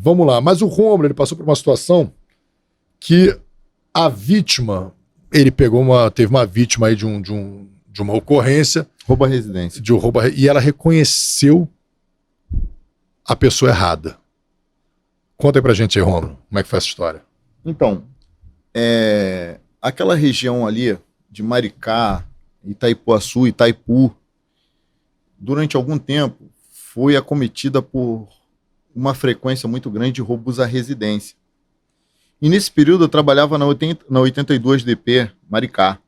Vamos lá, mas o Rômulo, ele passou por uma situação que a vítima, ele teve uma vítima aí de uma ocorrência. Roubo à residência. E ela reconheceu a pessoa errada. Conta aí pra gente aí, Rômulo, como é que foi essa história? Então, aquela região ali de Maricá, Itaipuaçu, Itaipu, durante algum tempo, foi acometida por uma frequência muito grande de roubos à residência. E nesse período eu trabalhava na 82 DP, Maricá.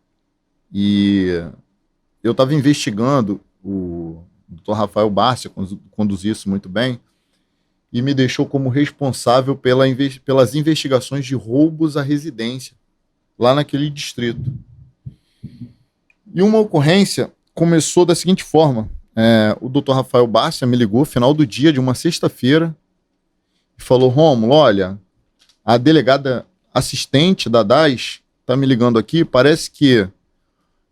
E eu estava investigando, o Dr. Rafael Bárcia conduzia isso muito bem, e me deixou como responsável pelas investigações de roubos à residência, lá naquele distrito. E uma ocorrência começou da seguinte forma. O Dr. Rafael Bárcia me ligou, final do dia de uma sexta-feira, e falou: Rômulo, olha, a delegada assistente da DAS está me ligando aqui, parece que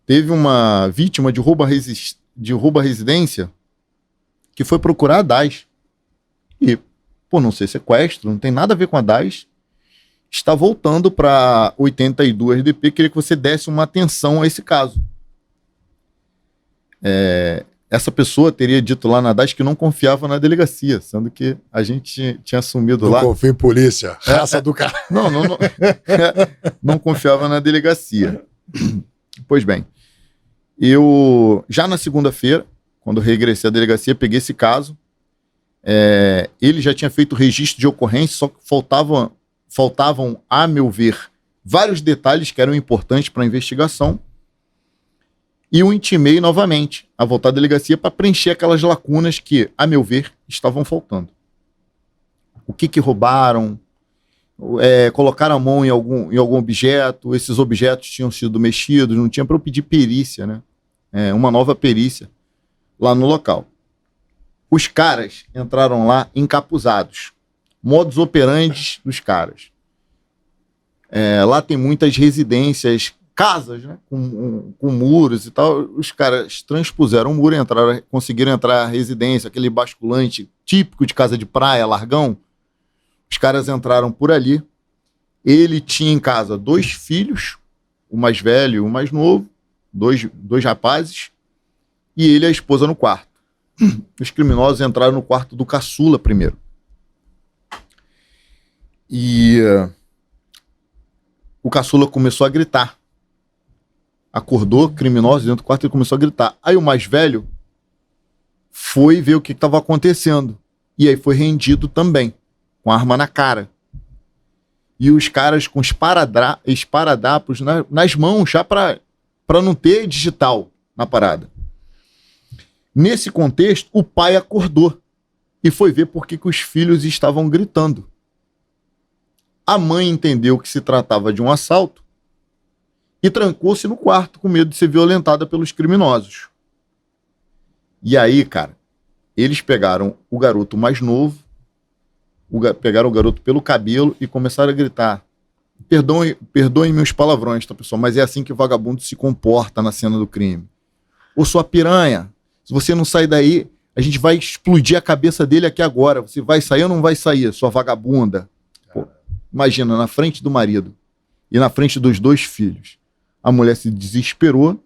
teve uma vítima de roubo à residência que foi procurar a DAS. E, por não ser sequestro, não tem nada a ver com a DAS, está voltando para 82 DP, queria que você desse uma atenção a esse caso. Essa pessoa teria dito lá na DAS que não confiava na delegacia, sendo que a gente tinha assumido lá... Não confia em polícia, raça do cara. Não confiava na delegacia. Pois bem, eu já na segunda-feira, quando regressei à delegacia, peguei esse caso. Ele já tinha feito registro de ocorrência, só que faltavam, a meu ver, vários detalhes que eram importantes para a investigação. E o intimei novamente a voltar à delegacia para preencher aquelas lacunas que, a meu ver, estavam faltando. O que roubaram, colocaram a mão em algum objeto, esses objetos tinham sido mexidos, não tinha para eu pedir perícia, né? Uma nova perícia lá no local. Os caras entraram lá encapuzados. Modus operandi dos caras. Lá tem muitas residências, casas, né, com muros e tal. Os caras transpuseram o muro, conseguiram entrar na residência, aquele basculante típico de casa de praia, largão. Os caras entraram por ali. Ele tinha em casa 2 filhos, o mais velho e o mais novo, dois rapazes, e ele e a esposa no quarto. Os criminosos entraram no quarto do caçula primeiro. E o caçula começou a gritar. Acordou, criminosos dentro do quarto, e começou a gritar. Aí o mais velho foi ver o que estava acontecendo. E aí foi rendido também, com a arma na cara. E os caras com esparadrapos nas mãos, já para não ter digital na parada. Nesse contexto, o pai acordou e foi ver por que os filhos estavam gritando. A mãe entendeu que se tratava de um assalto e trancou-se no quarto com medo de ser violentada pelos criminosos. E aí, cara, eles pegaram o garoto mais novo, pegaram o garoto pelo cabelo e começaram a gritar. Perdoem meus palavrões, tá, pessoal? Mas é assim que o vagabundo se comporta na cena do crime. Ô, sua piranha, se você não sair daí, a gente vai explodir a cabeça dele aqui agora. Você vai sair ou não vai sair, sua vagabunda? Pô, imagina, na frente do marido e na frente dos 2 filhos. A mulher se desesperou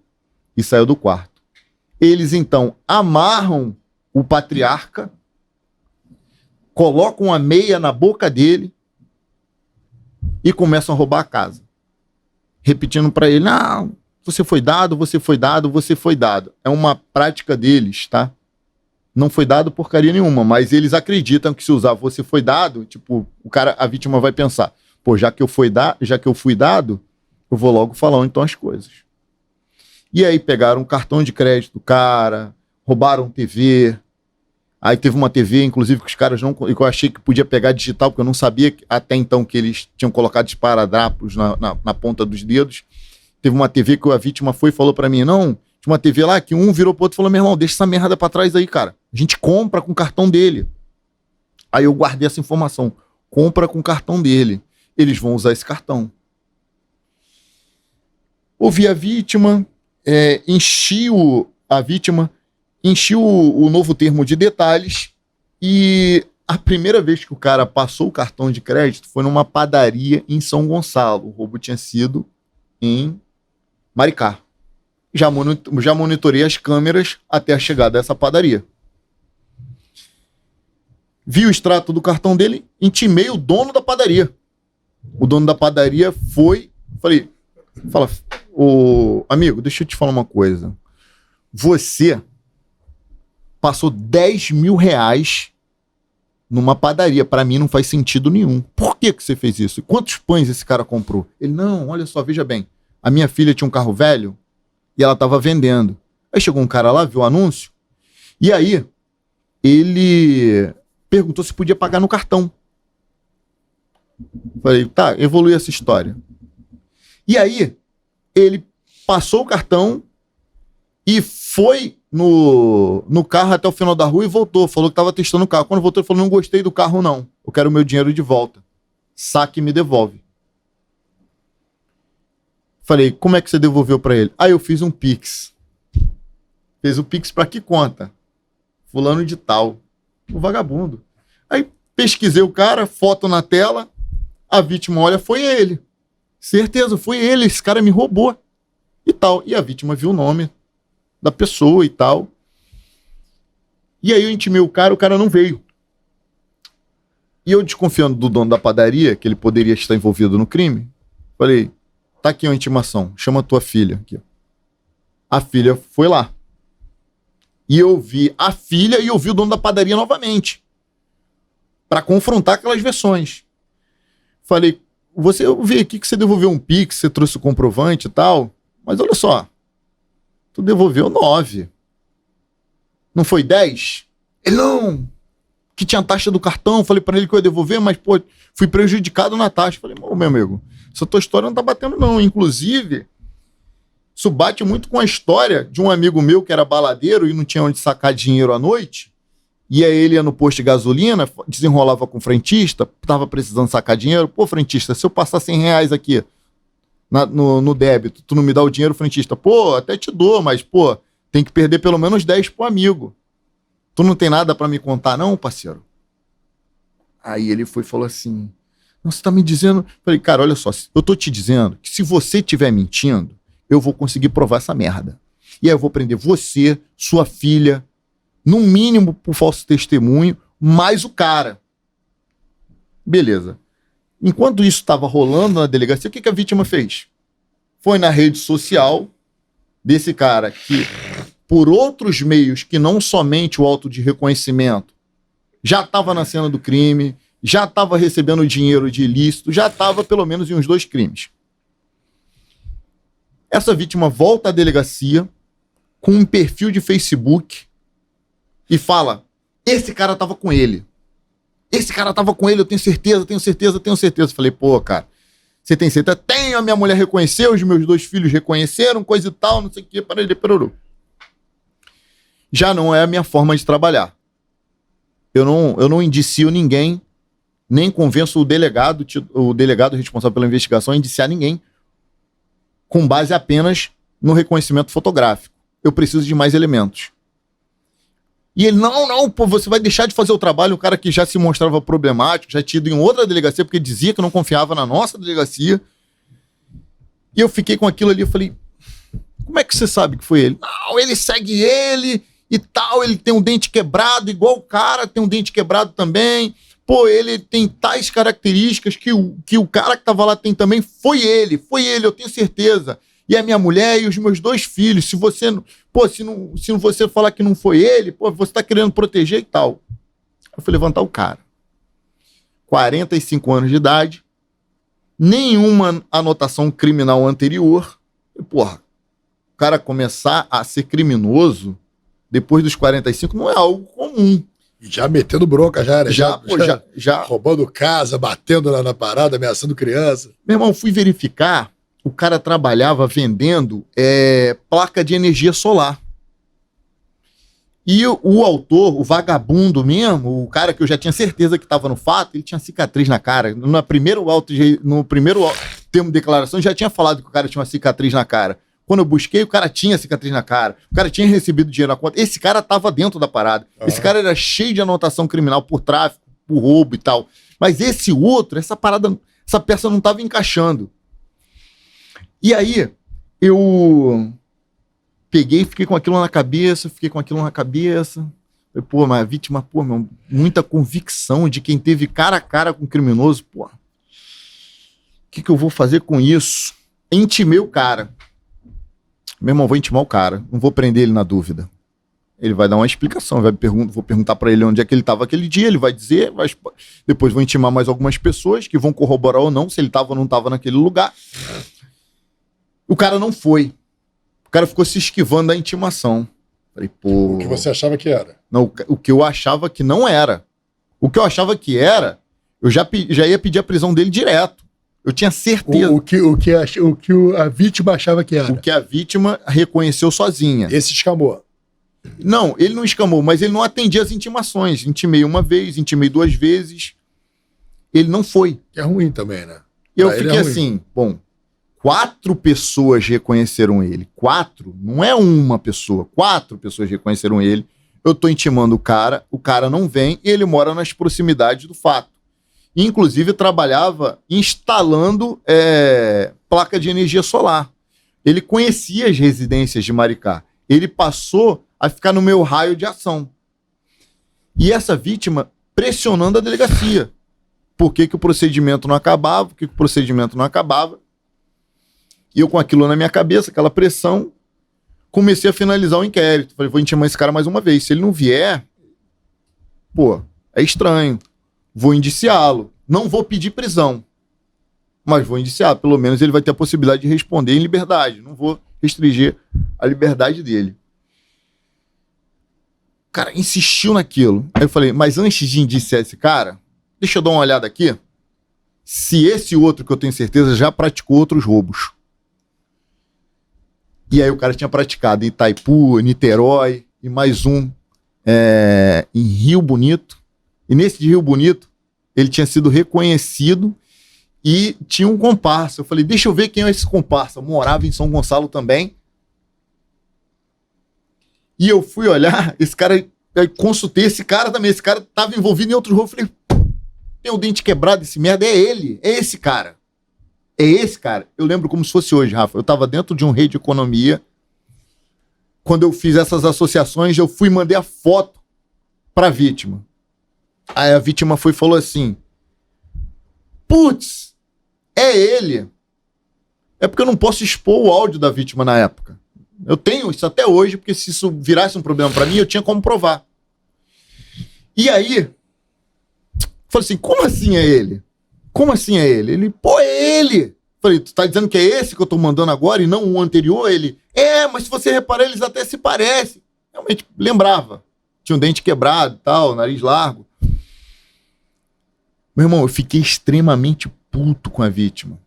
e saiu do quarto. Eles, então, amarram o patriarca, colocam a meia na boca dele e começam a roubar a casa. Repetindo para ele: não, você foi dado, você foi dado, você foi dado. É uma prática deles, tá? Não foi dado porcaria nenhuma, mas eles acreditam que se usar você foi dado, tipo, a vítima vai pensar: pô, já que eu fui dado, eu vou logo falar então as coisas. E aí pegaram um cartão de crédito do cara, roubaram TV. Aí teve uma TV, inclusive, que os caras não... Eu achei que podia pegar digital, porque eu não sabia até então que eles tinham colocado esparadrapos na ponta dos dedos. Teve uma TV que a vítima foi e falou pra mim: não, tinha uma TV lá que um virou pro outro e falou: meu irmão, deixa essa merda pra trás aí, cara. A gente compra com o cartão dele. Aí eu guardei essa informação. Compra com o cartão dele. Eles vão usar esse cartão. Ouvi a vítima, enchi o novo termo de detalhes e A primeira vez que o cara passou o cartão de crédito foi numa padaria em São Gonçalo. O roubo tinha sido em Maricá. Já monitorei as câmeras até a chegada dessa padaria. Vi o extrato do cartão dele, intimei o dono da padaria. O dono da padaria foi... Fala, ô, amigo, deixa eu te falar uma coisa. Você passou 10 mil reais numa padaria. Pra mim não faz sentido nenhum. Por que você fez isso? E quantos pães esse cara comprou? Ele, não, olha só, veja bem. A minha filha tinha um carro velho e ela tava vendendo. Aí chegou um cara lá, viu o anúncio, e aí ele perguntou se podia pagar no cartão. Falei, tá, evolui essa história. E aí, ele passou o cartão e foi no carro até o final da rua e voltou. Falou que estava testando o carro. Quando voltou, ele falou, não gostei do carro, não. Eu quero o meu dinheiro de volta. Saque e me devolve. Falei, como é que você devolveu para ele? Aí eu fiz um Pix. Fez o Pix para que conta? Fulano de tal. O vagabundo. Aí pesquisei o cara, foto na tela, a vítima olha, foi ele. Certeza, foi ele, esse cara me roubou. E tal. E a vítima viu o nome da pessoa e tal. E aí eu intimei o cara não veio. E eu desconfiando do dono da padaria, que ele poderia estar envolvido no crime, falei, tá aqui uma intimação, chama a tua filha. Aqui. A filha foi lá. E eu vi a filha e eu vi o dono da padaria novamente. Para confrontar aquelas versões. Falei, eu vi aqui que você devolveu um Pix, você trouxe o comprovante e tal, mas olha só, tu devolveu 9. Não foi 10? Ele, não, que tinha a taxa do cartão, falei para ele que eu ia devolver, mas, pô, fui prejudicado na taxa. Falei, meu amigo, essa tua história não tá batendo não, inclusive, isso bate muito com a história de um amigo meu que era baladeiro e não tinha onde sacar dinheiro à noite, e aí ele ia no posto de gasolina, desenrolava com o frentista, tava precisando sacar dinheiro, pô, frentista, se eu passar 100 reais aqui no débito, tu não me dá o dinheiro, frentista, pô, até te dou, mas, pô, tem que perder pelo menos 10 pro amigo. Tu não tem nada pra me contar não, parceiro? Aí ele foi e falou assim, não, você tá me dizendo... Falei, cara, olha só, eu tô te dizendo que se você estiver mentindo, eu vou conseguir provar essa merda. E aí eu vou prender você, sua filha, no mínimo por falso testemunho, mais o cara. Beleza. Enquanto isso estava rolando na delegacia, o que a vítima fez? Foi na rede social desse cara que, por outros meios que não somente o auto de reconhecimento, já estava na cena do crime, já estava recebendo dinheiro de ilícito, já estava pelo menos em uns 2 crimes. Essa vítima volta à delegacia com um perfil de Facebook e fala, esse cara estava com ele. Esse cara estava com ele, eu tenho certeza, tenho certeza, tenho certeza. Falei, pô, cara, você tem certeza? Tenho, a minha mulher reconheceu, os meus 2 filhos reconheceram, coisa e tal, não sei o que, para ele, perorou. Já não é a minha forma de trabalhar. Eu não indicio ninguém, nem convenço o delegado responsável pela investigação a indiciar ninguém com base apenas no reconhecimento fotográfico. Eu preciso de mais elementos. E ele, não, pô, você vai deixar de fazer o trabalho, um cara que já se mostrava problemático, já tinha ido em outra delegacia, porque dizia que não confiava na nossa delegacia. E eu fiquei com aquilo ali, eu falei, como é que você sabe que foi ele? Não, ele segue ele e tal, ele tem um dente quebrado, igual o cara tem um dente quebrado também. Pô, ele tem tais características que o cara que tava lá tem também. Foi ele, eu tenho certeza. E a minha mulher e os meus 2 filhos, se você falar que não foi ele, pô, você tá querendo proteger e tal. Eu fui levantar o cara. 45 anos de idade, nenhuma anotação criminal anterior. E, porra, o cara começar a ser criminoso depois dos 45 não é algo comum. E já metendo bronca, já, né? Já roubando casa, batendo na parada, ameaçando criança. Meu irmão, fui verificar, o cara trabalhava vendendo placa de energia solar. E o autor, o vagabundo mesmo, o cara que eu já tinha certeza que estava no fato, ele tinha cicatriz na cara. No primeiro termo de declaração, já tinha falado que o cara tinha uma cicatriz na cara. Quando eu busquei, o cara tinha cicatriz na cara. O cara tinha recebido dinheiro na conta. Esse cara estava dentro da parada. Esse cara era cheio de anotação criminal por tráfico. o roubo e tal. Mas esse outro, essa peça não estava encaixando. E aí, eu peguei e fiquei com aquilo na cabeça. Falei, pô, mas a vítima, pô, meu, muita convicção de quem teve cara a cara com o criminoso, pô. O que eu vou fazer com isso? Intimei o cara. Meu irmão, vou intimar o cara, não vou prender ele na dúvida. Ele vai dar uma explicação, vou perguntar para ele onde é que ele estava aquele dia, ele vai dizer, depois vou intimar mais algumas pessoas que vão corroborar ou não, se ele estava ou não estava naquele lugar. O cara não foi. O cara ficou se esquivando da intimação. Falei, pô... O que você achava que era? Não, o que eu achava que não era. O que eu achava que era, eu já ia pedir a prisão dele direto. Eu tinha certeza. O que a vítima achava que era. O que a vítima reconheceu sozinha. Esse escamou. Não, ele não escamou, mas ele não atendia as intimações. Intimei uma vez, intimei 2 vezes. Ele não foi. É ruim também, né? E eu fiquei assim, bom, 4 pessoas reconheceram ele. 4? Não é uma pessoa. 4 pessoas reconheceram ele. Eu tô intimando o cara não vem e ele mora nas proximidades do fato. Inclusive trabalhava instalando placa de energia solar. Ele conhecia as residências de Maricá. Ele passou a ficar no meu raio de ação. E essa vítima pressionando a delegacia. Por que o procedimento não acabava? Por que o procedimento não acabava? E eu com aquilo na minha cabeça, aquela pressão, comecei a finalizar o inquérito. Falei, vou intimar esse cara mais uma vez. Se ele não vier, pô, é estranho. Vou indiciá-lo. Não vou pedir prisão, mas vou indiciar. Pelo menos ele vai ter a possibilidade de responder em liberdade. Não vou restringir a liberdade dele. O cara insistiu naquilo. Aí eu falei, mas antes de indiciar esse cara, deixa eu dar uma olhada aqui. Se esse outro, que eu tenho certeza, já praticou outros roubos. E aí o cara tinha praticado em Itaipu, Niterói e mais um em Rio Bonito. E nesse de Rio Bonito, ele tinha sido reconhecido e tinha um comparsa. Eu falei, deixa eu ver quem é esse comparsa. Eu morava em São Gonçalo também. E eu fui olhar, esse cara, eu consultei esse cara também. Esse cara estava envolvido em outro roubo. Eu falei, tem o dente quebrado, esse merda, é ele, é esse cara. É esse cara. Eu lembro como se fosse hoje, Rafa. Eu estava dentro de um rei de economia. Quando eu fiz essas associações, eu fui e mandei a foto para a vítima. Aí a vítima foi e falou assim, putz, é ele. É porque eu não posso expor o áudio da vítima na época. Eu tenho isso até hoje, porque se isso virasse um problema para mim, eu tinha como provar. E aí, falei assim, como assim é ele? Como assim é ele? Ele, pô, é ele. Falei, tu tá dizendo que é esse que eu tô mandando agora e não o anterior? Ele, mas se você reparar, eles até se parecem. Realmente, lembrava. Tinha um dente quebrado e tal, nariz largo. Meu irmão, eu fiquei extremamente puto com a vítima.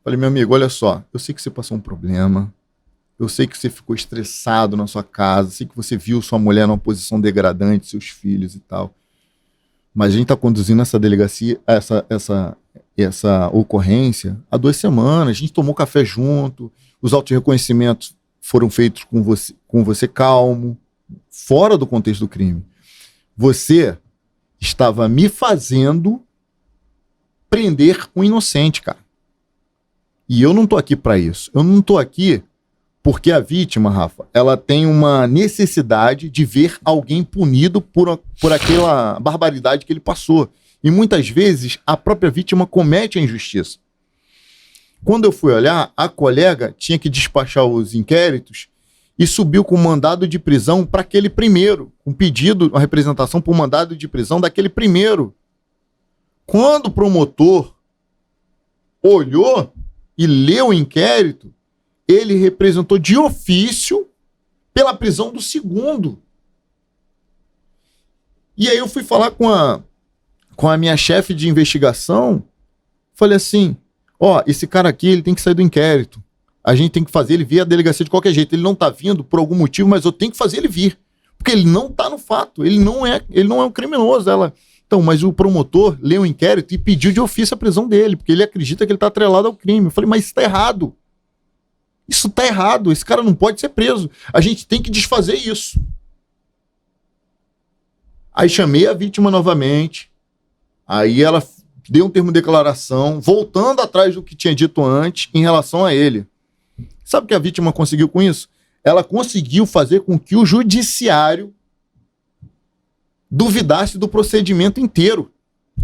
Falei, meu amigo, olha só, eu sei que você passou um problema, eu sei que você ficou estressado na sua casa, sei que você viu sua mulher numa posição degradante, seus filhos e tal, mas a gente tá conduzindo essa delegacia, essa ocorrência há 2 semanas, a gente tomou café junto, os autos de reconhecimento foram feitos com você calmo, fora do contexto do crime. Você estava me fazendo prender um inocente, cara. E eu não tô aqui para isso. Eu não tô aqui porque a vítima, Rafa, ela tem uma necessidade de ver alguém punido por aquela barbaridade que ele passou. E muitas vezes a própria vítima comete a injustiça. Quando eu fui olhar, a colega tinha que despachar os inquéritos e subiu com mandado de prisão para aquele primeiro, um pedido, uma representação por mandado de prisão daquele primeiro. Quando o promotor olhou e leu o inquérito, ele representou de ofício pela prisão do segundo. E aí eu fui falar com a minha chefe de investigação, falei assim, esse cara aqui ele tem que sair do inquérito. A gente tem que fazer ele vir à delegacia de qualquer jeito. Ele não está vindo por algum motivo, mas eu tenho que fazer ele vir. Porque ele não está no fato, ele não é um criminoso. Então, mas o promotor leu o inquérito e pediu de ofício a prisão dele, porque ele acredita que ele está atrelado ao crime. Eu falei, mas isso está errado. Isso está errado, esse cara não pode ser preso. A gente tem que desfazer isso. Aí chamei a vítima novamente, Aí ela deu um termo de declaração, voltando atrás do que tinha dito antes em relação a ele. Sabe o que a vítima conseguiu com isso? Ela conseguiu fazer com que o judiciário duvidasse do procedimento inteiro.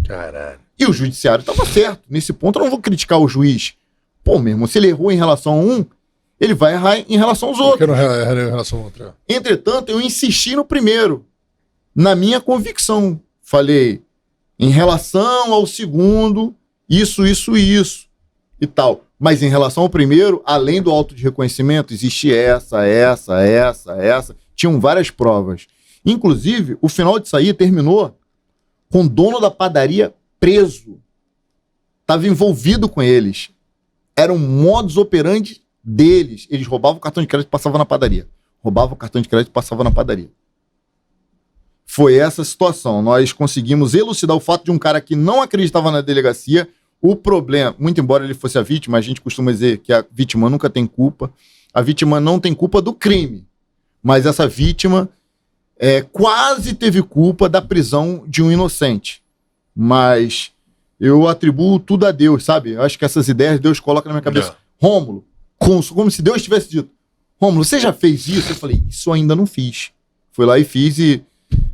Caralho. E o judiciário estava certo. Nesse ponto eu não vou criticar o juiz. Pô, meu irmão, se ele errou em relação a um, ele vai errar em relação aos outros. Por que não errar em relação ao outro? Entretanto, eu insisti no primeiro, na minha convicção. Falei, em relação ao segundo, isso e tal. Mas em relação ao primeiro, além do auto de reconhecimento, existe essa. Tinham várias provas. Inclusive, o final de sair terminou com o dono da padaria preso. Estava envolvido com eles. Era um modus operandi deles. Eles roubavam o cartão de crédito e passavam na padaria. Foi essa situação. Nós conseguimos elucidar o fato de um cara que não acreditava na delegacia. O problema, muito embora ele fosse a vítima, a gente costuma dizer que a vítima nunca tem culpa. A vítima não tem culpa do crime. Mas essa vítima quase teve culpa da prisão de um inocente. Mas eu atribuo tudo a Deus, sabe? Eu acho que essas ideias Deus coloca na minha cabeça. Rômulo, como se Deus tivesse dito, Rômulo, você já fez isso? Eu falei, isso eu ainda não fiz. Fui lá e fiz e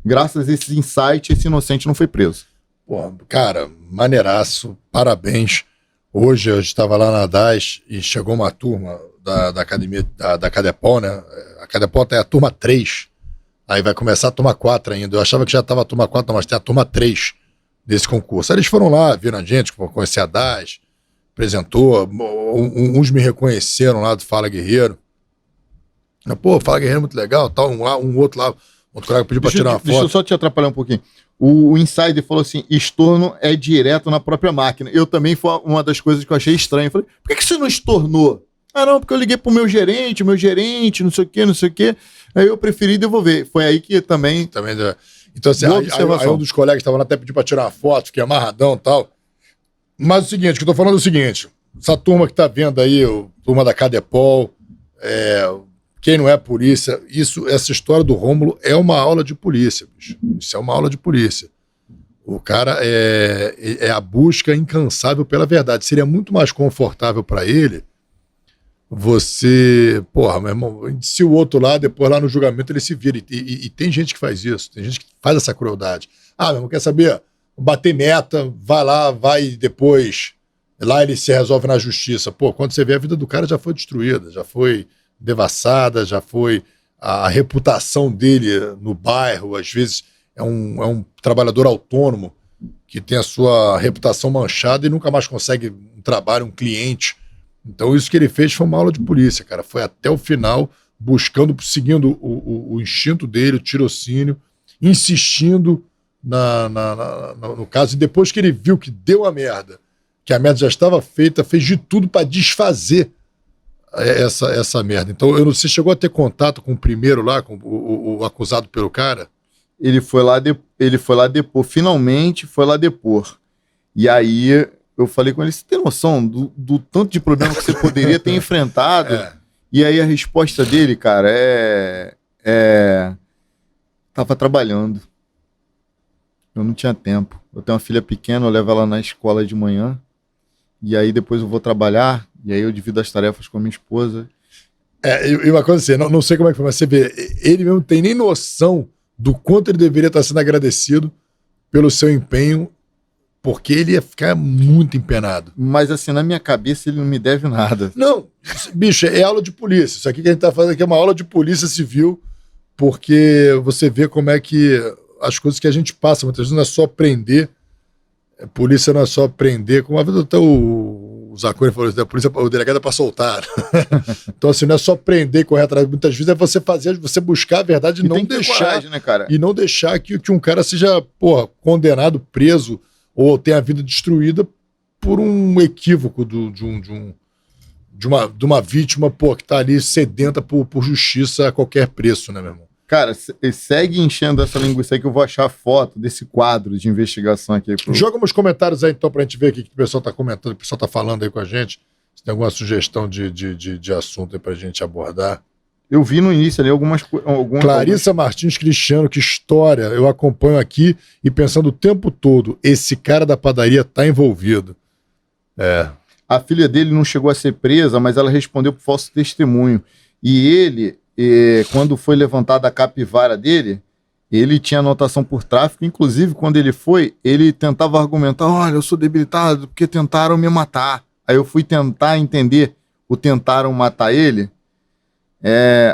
graças a esse insight, esse inocente não foi preso. Pô, cara, maneiraço, parabéns. Hoje eu estava lá na DAS e chegou uma turma da academia, da Cadepol, né? A Cadepol tem a turma 3. Aí vai começar a turma 4 ainda. Eu achava que já estava a turma 4, mas tem a turma 3 desse concurso. Aí eles foram lá, viram a gente, conhecer a DAS, apresentou, uns me reconheceram lá do Fala Guerreiro. Pô, Fala Guerreiro é muito legal, tal, um outro lá, outro colega pediu para tirar uma foto. Deixa eu só te atrapalhar um pouquinho. O Insider falou assim, estorno é direto na própria máquina. Eu também, foi uma das coisas que eu achei estranho. Eu falei, por que você não estornou? Ah, não, porque eu liguei pro meu gerente, não sei o quê. Aí eu preferi devolver. Foi aí que também deu. Então, assim, aí um dos colegas estava lá até pediu para tirar uma foto, fiquei amarradão e tal. Mas o seguinte, o que eu tô falando é o seguinte, essa turma que tá vendo aí, turma da Cadepol, quem não é polícia, essa história do Rômulo é uma aula de polícia, bicho. Isso é uma aula de polícia. O cara é a busca incansável pela verdade. Seria muito mais confortável para ele você... Porra, meu irmão, se o outro lá, depois lá no julgamento ele se vira. E tem gente que faz isso, tem gente que faz essa crueldade. Ah, meu irmão, quer saber? Bater meta, vai depois... Lá ele se resolve na justiça. Pô, quando você vê, a vida do cara já foi destruída, já foi devassada, já foi a reputação dele no bairro, às vezes é um trabalhador autônomo que tem a sua reputação manchada e nunca mais consegue um trabalho, um cliente. Então isso que ele fez foi uma aula de polícia, cara, foi até o final, seguindo o instinto dele, o tirocínio, insistindo no caso, e depois que ele viu que deu a merda, que a merda já estava feita, fez de tudo para desfazer essa merda. Então, eu não sei, chegou a ter contato com o primeiro lá, com o acusado pelo cara? Ele foi lá depor, finalmente foi lá depor. E aí eu falei com ele, você tem noção do tanto de problema que você poderia ter enfrentado? E aí a resposta dele, cara, tava trabalhando. Eu não tinha tempo. Eu tenho uma filha pequena, eu levo ela na escola de manhã, e aí depois eu vou trabalhar, e aí eu divido as tarefas com a minha esposa. E uma coisa assim, não sei como é que foi, mas você vê, ele mesmo não tem nem noção do quanto ele deveria estar sendo agradecido pelo seu empenho, porque ele ia ficar muito empenado. Mas assim, na minha cabeça ele não me deve nada. Não, bicho, é aula de polícia. Isso aqui que a gente tá fazendo aqui é uma aula de polícia civil, porque você vê como é que as coisas que a gente passa, muitas vezes não é só prender, polícia não é só prender, como a vez até o Zacone falou isso, a polícia, o delegado é para soltar. Então assim, não é só prender e correr atrás, muitas vezes é você buscar a verdade e não deixar, coragem, né, cara? E não deixar que um cara seja, condenado, preso, ou tenha a vida destruída por um equívoco de uma vítima, que tá ali sedenta por justiça a qualquer preço, né, meu irmão? Cara, segue enchendo essa linguiça aí que eu vou achar a foto desse quadro de investigação aqui. Joga nos comentários aí, então, pra gente ver o que o pessoal tá comentando, o pessoal tá falando aí com a gente. Se tem alguma sugestão de assunto aí pra gente abordar. Eu vi no início ali algumas Clarissa Martins Cristiano, que história, eu acompanho aqui e pensando o tempo todo, esse cara da padaria tá envolvido. A filha dele não chegou a ser presa, mas ela respondeu por falso testemunho. E ele, quando foi levantada a capivara dele, ele tinha anotação por tráfico. Inclusive, quando ele foi, ele tentava argumentar: olha, eu sou debilitado porque tentaram me matar. Aí eu fui tentar entender o tentaram matar ele.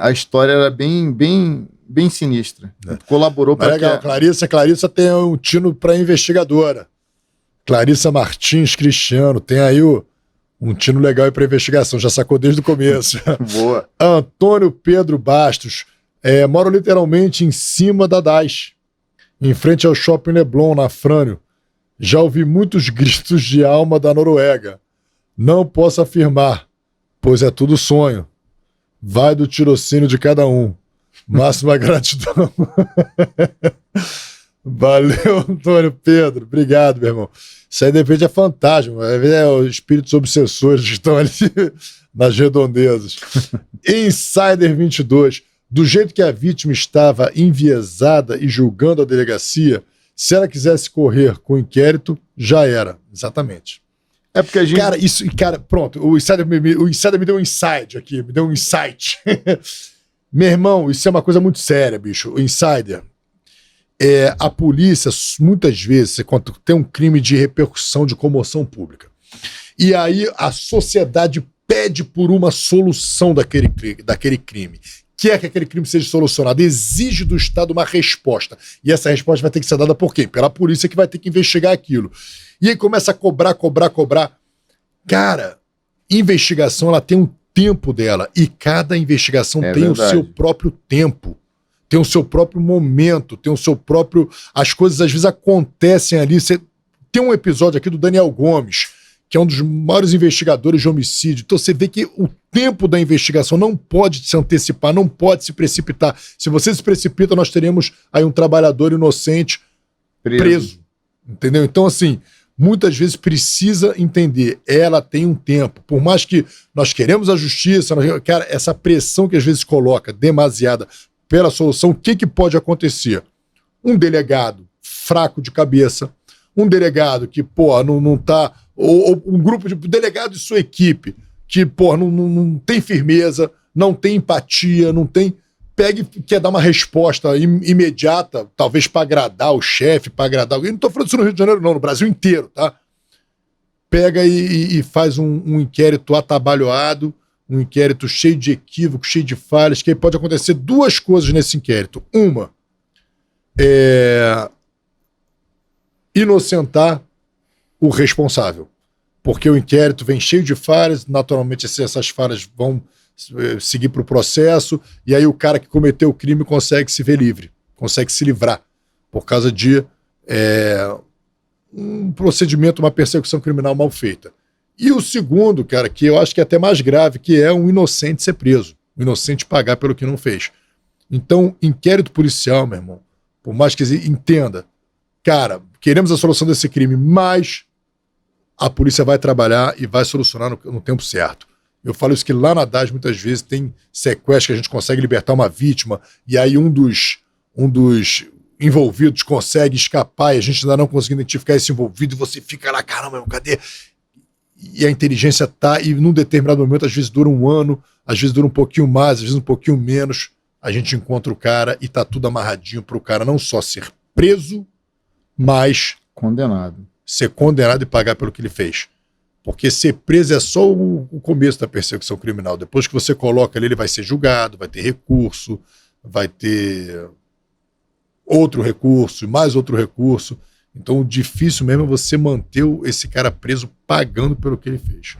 A história era bem sinistra. Colaborou para legal, Clarissa tem um tino para investigadora. Clarissa Martins Cristiano tem aí um tino legal para investigação, já sacou desde o começo. Boa. Antônio Pedro Bastos, moro literalmente em cima da DAS, em frente ao Shopping Leblon, na Frânio. Já ouvi muitos gritos de alma da Noruega. Não posso afirmar, pois é tudo sonho. Vai do tirocínio de cada um. Máxima gratidão. Valeu, Antônio Pedro. Obrigado, meu irmão. Isso aí, de repente, é fantasma. Os espíritos obsessores que estão ali nas redondezas. Insider 22. Do jeito que a vítima estava enviesada e julgando a delegacia, se ela quisesse correr com o inquérito, já era. Exatamente. É porque a gente... Cara, pronto, o Insider me deu um insight aqui, me deu um insight. Meu irmão, isso é uma coisa muito séria, bicho. O Insider, a polícia, muitas vezes, quando tem um crime de repercussão, de comoção pública, e aí a sociedade pede por uma solução daquele crime, quer que aquele crime seja solucionado, exige do Estado uma resposta. E essa resposta vai ter que ser dada por quem? Pela polícia, que vai ter que investigar aquilo. E aí começa a cobrar. Cara, investigação, ela tem um tempo dela. E cada investigação tem verdade. O seu próprio tempo. Tem o seu próprio momento. Tem o seu próprio... As coisas às vezes acontecem ali. Tem um episódio aqui do Daniel Gomes, que é um dos maiores investigadores de homicídio. Então você vê que o tempo da investigação não pode se antecipar, não pode se precipitar. Se você se precipita, nós teremos aí um trabalhador inocente preso. Entendeu? Então, assim, muitas vezes precisa entender, ela tem um tempo. Por mais que nós queremos a justiça, cara, essa pressão que às vezes coloca demasiada pela solução, o que pode acontecer? Um delegado fraco de cabeça, um delegado que, não tá... Ou um grupo de delegado e sua equipe que, não tem firmeza, não tem empatia, não tem... Pega e quer dar uma resposta imediata, talvez para agradar o chefe, para agradar alguém. Não estou falando isso no Rio de Janeiro, não, no Brasil inteiro, tá? Pega e faz um inquérito atabalhoado, um inquérito cheio de equívocos, cheio de falhas, que aí pode acontecer duas coisas nesse inquérito. Uma, inocentar o responsável, porque o inquérito vem cheio de falhas, naturalmente essas falhas vão seguir para o processo, e aí o cara que cometeu o crime consegue se ver livre, consegue se livrar, por causa de um procedimento, uma persecução criminal mal feita. E o segundo, cara, que eu acho que é até mais grave, que é um inocente ser preso, um inocente pagar pelo que não fez. Então, inquérito policial, meu irmão, por mais que entenda, cara, queremos a solução desse crime, mas a polícia vai trabalhar e vai solucionar no tempo certo. Eu falo isso que lá na DAS muitas vezes tem sequestro que a gente consegue libertar uma vítima e aí um dos envolvidos consegue escapar e a gente ainda não consegue identificar esse envolvido e você fica lá, caramba, cadê? E a inteligência tá, e num determinado momento às vezes dura um ano, às vezes dura um pouquinho mais, às vezes um pouquinho menos, a gente encontra o cara e tá tudo amarradinho pro cara não só ser preso, mas ser condenado e pagar pelo que ele fez. Porque ser preso é só o começo da persecução criminal. Depois que você coloca ele vai ser julgado, vai ter recurso, vai ter outro recurso, mais outro recurso. Então o difícil mesmo é você manter esse cara preso pagando pelo que ele fez.